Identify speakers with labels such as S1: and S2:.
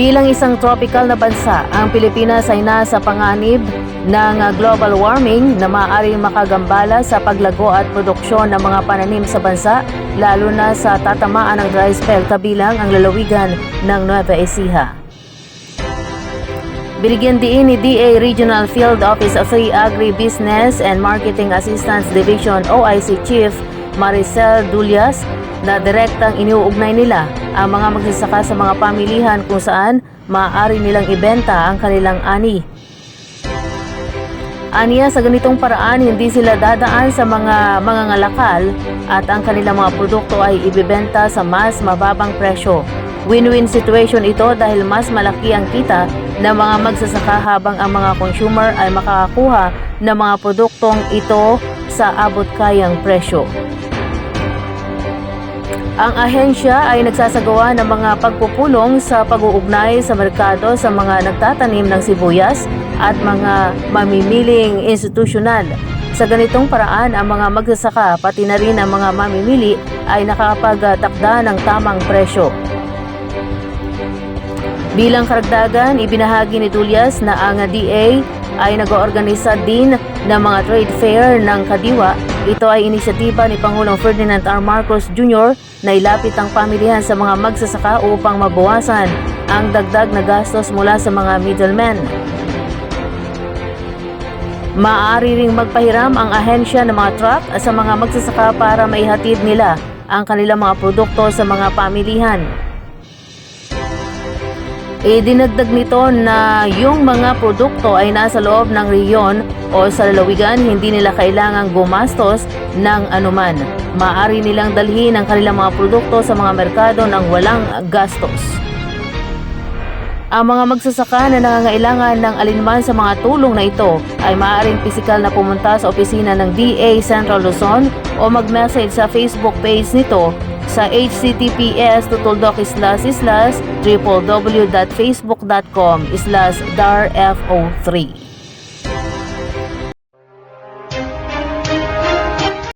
S1: Bilang isang tropical na bansa, ang Pilipinas ay nasa panganib ng global warming na maaaring makagambala sa paglago at produksyon ng mga pananim sa bansa, lalo na sa tatamaan ng dry spell kabilang ang lalawigan ng Nueva Ecija. Binigyan diin ni DA Regional Field Office 3 Agri-Business and Marketing Assistance Division OIC Chief Maricel Dullas na direktang iniuugnay nila ang mga magsasaka sa mga pamilihan kung saan maaari nilang ibenta ang kanilang ani. Aniya, sa ganitong paraan hindi sila dadaan sa mga mangangalakal at ang kanilang mga produkto ay ibebenta sa mas mababang presyo. Win-win situation ito dahil mas malaki ang kita ng mga magsasaka habang ang mga consumer ay makakakuha ng mga produktong ito sa abot kayang presyo. Ang ahensya ay nagsasagawa ng mga pagpupulong sa pag-uugnay sa merkado sa mga nagtatanim ng sibuyas at mga mamimiling institusyonal. Sa ganitong paraan, ang mga magsasaka pati na rin ang mga mamimili ay nakakapagtakda ng tamang presyo. Bilang karagdagan, ibinahagi ni Dullas na ang DA ay nag-oorganisa din ng mga trade fair ng Kadiwa. Ito ay inisyatiba ni Pangulong Ferdinand R. Marcos Jr. na ilapit ang pamilihan sa mga magsasaka upang mabawasan ang dagdag na gastos mula sa mga middlemen. Maaari ring magpahiram ang ahensya ng mga truck sa mga magsasaka para maihatid nila ang kanilang mga produkto sa mga pamilihan. Idinagdag nito na yung mga produkto ay nasa loob ng rehiyon o sa lalawigan, hindi nila kailangang gumastos ng anuman. Maaari nilang dalhin ang kanilang mga produkto sa mga merkado ng walang gastos. Ang mga magsasaka na nangangailangan ng alinman sa mga tulong na ito ay maaaring pisikal na pumunta sa opisina ng DA Central Luzon o mag-message sa Facebook page nito sa https://www.facebook.com/darfo3.